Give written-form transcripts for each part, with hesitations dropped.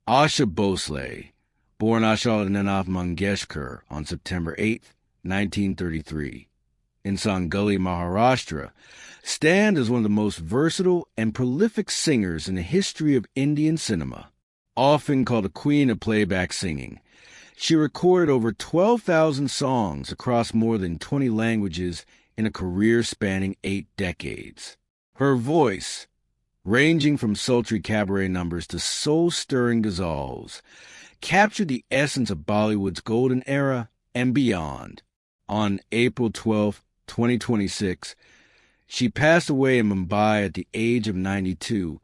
Asha Bhosle, born Asha Mangeshkar on September 8, 1933, in Sangli, Maharashtra, stands as one of the most versatile and prolific singers in the history of Indian cinema. Often called a queen of playback singing, she recorded over 12,000 songs across more than 20 languages in a career spanning 8 decades. Her voice, ranging from sultry cabaret numbers to soul-stirring ghazals, captured the essence of Bollywood's golden era and beyond. On April 12, 2026, she passed away in Mumbai at the age of 92,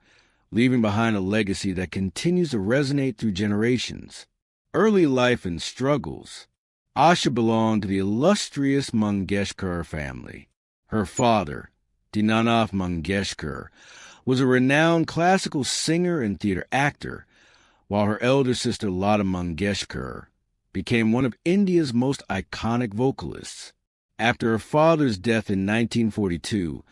leaving behind a legacy that continues to resonate through generations. Early life and struggles. Asha belonged to the illustrious Mangeshkar family. Her father, Dinanath Mangeshkar, was a renowned classical singer and theater actor, while her elder sister Lata Mangeshkar became one of India's most iconic vocalists. After her father's death in 1942,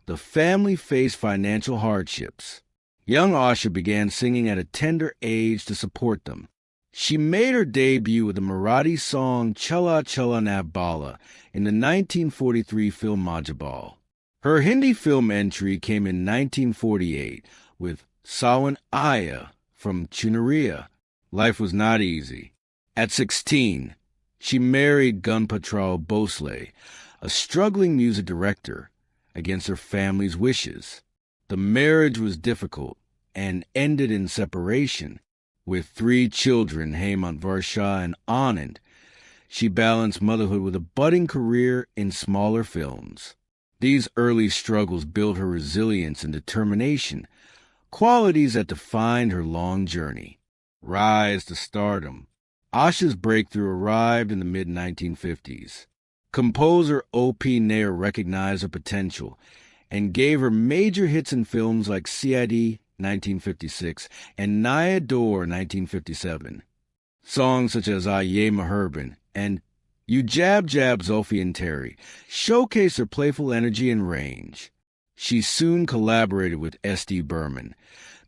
the family faced financial hardships. Young Asha began singing at a tender age to support them. She made her debut with the Marathi song Chala Chala Nabala in the 1943 film Majabal. Her Hindi film entry came in 1948 with Sawan Aya from Chunaria. Life was not easy. At 16, she married Gunpatral Bhosle, a struggling music director, against her family's wishes. The marriage was difficult and ended in separation. With 3 children, Hemant, Varsha, and Anand, she balanced motherhood with a budding career in smaller films. These early struggles built her resilience and determination, qualities that defined her long journey. Rise to stardom. Asha's breakthrough arrived in the mid-1950s. Composer O.P. Nair recognized her potential and gave her major hits in films like C.I.D. 1956 and Naya Dor 1957. Songs such as Aye Meherban and You Jab Jab Zulfi and Terry showcased her playful energy and range. She soon collaborated with S.D. Burman,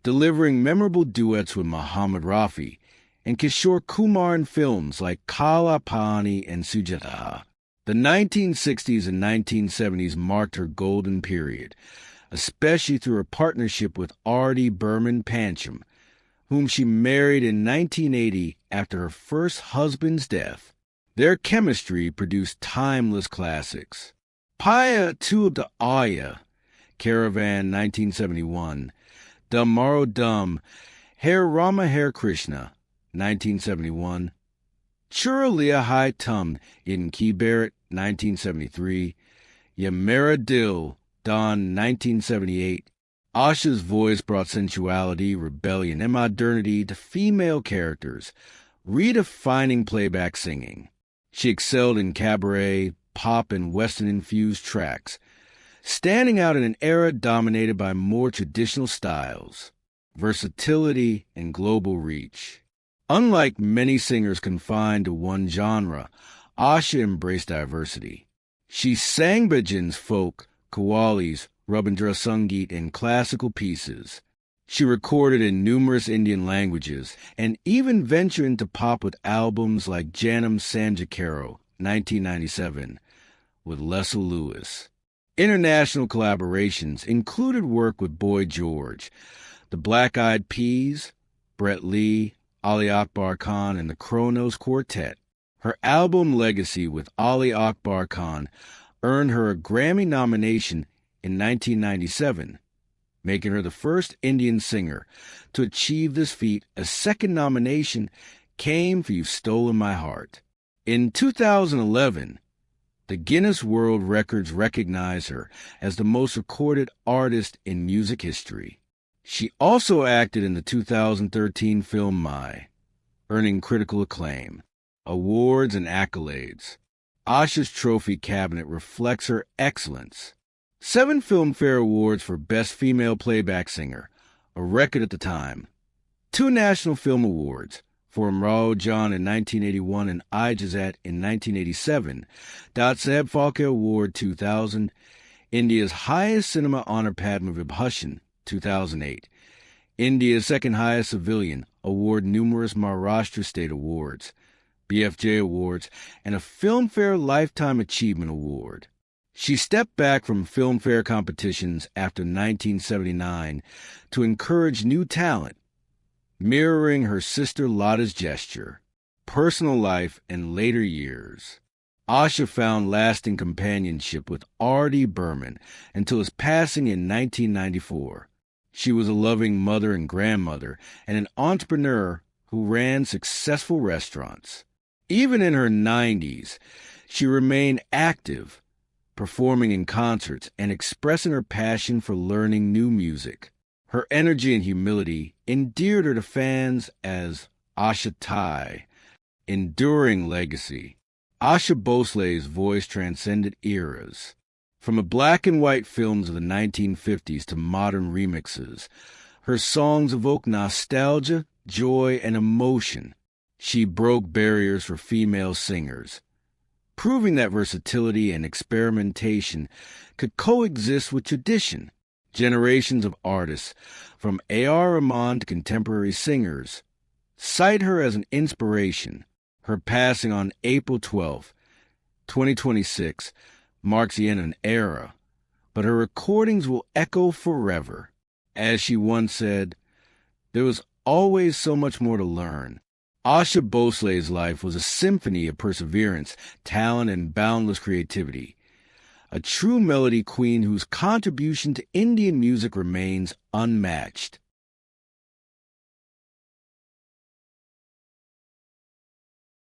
delivering memorable duets with Muhammad Rafi and Kishore Kumar in films like Kala Pani and Sujata. The 1960s and 1970s marked her golden period, especially through her partnership with R.D. Burman Pancham, whom she married in 1980 after her first husband's death. Their chemistry produced timeless classics. Paya Tu Da Aya, Caravan 1971, Dum Maro Dum, Hare Rama Hare Krishna 1971, Churalia Hai Tum in Ki Barrett 1973, Yamera Dil Dawn 1978. Asha's voice brought sensuality, rebellion, and modernity to female characters, redefining playback singing. She excelled in cabaret, pop, and Western-infused tracks, standing out in an era dominated by more traditional styles, versatility, and global reach. Unlike many singers confined to one genre, Asha embraced diversity. She sang bhajans, folk, qawwalis, Rabindra Sangeet, and classical pieces. She recorded in numerous Indian languages and even ventured into pop with albums like Janam Sanjakaro, 1997, with Lessa Lewis. International collaborations included work with Boy George, the Black Eyed Peas, Brett Lee, Ali Akbar Khan, and the Kronos Quartet. Her album legacy with Ali Akbar Khan earned her a Grammy nomination in 1997, making her the first Indian singer to achieve this feat. A second nomination came for You've Stolen My Heart. In 2011, the Guinness World Records recognized her as the most recorded artist in music history. She also acted in the 2013 film Mai, earning critical acclaim, awards, and accolades. Asha's trophy cabinet reflects her excellence. 7 Filmfare Awards for Best Female Playback Singer, a record at the time. 2 National Film Awards, for Amrao Jan in 1981 and Ijazat in 1987. Datsaheb Phalke Award 2000. India's highest cinema honor Padma Vibhushan 2008. India's second highest civilian award numerous Maharashtra State Awards, BFJ Awards, and a Filmfare Lifetime Achievement Award. She stepped back from Filmfare competitions after 1979 to encourage new talent, mirroring her sister Lada's gesture, personal life, and later years. Asha found lasting companionship with R.D. Burman until his passing in 1994. She was a loving mother and grandmother and an entrepreneur who ran successful restaurants. Even in her 90s, she remained active, performing in concerts and expressing her passion for learning new music. Her energy and humility endeared her to fans as Asha Thai, enduring legacy. Asha Bhosle's voice transcended eras. From the black and white films of the 1950s to modern remixes, her songs evoke nostalgia, joy, and emotion. She broke barriers for female singers, proving that versatility and experimentation could coexist with tradition. Generations of artists, from A.R. Rahman to contemporary singers, cite her as an inspiration. Her passing on April 12, 2026, marks the end of an era, but her recordings will echo forever. As she once said, "There was always so much more to learn." Asha Bhosle's life was a symphony of perseverance, talent, and boundless creativity. A true melody queen whose contribution to Indian music remains unmatched.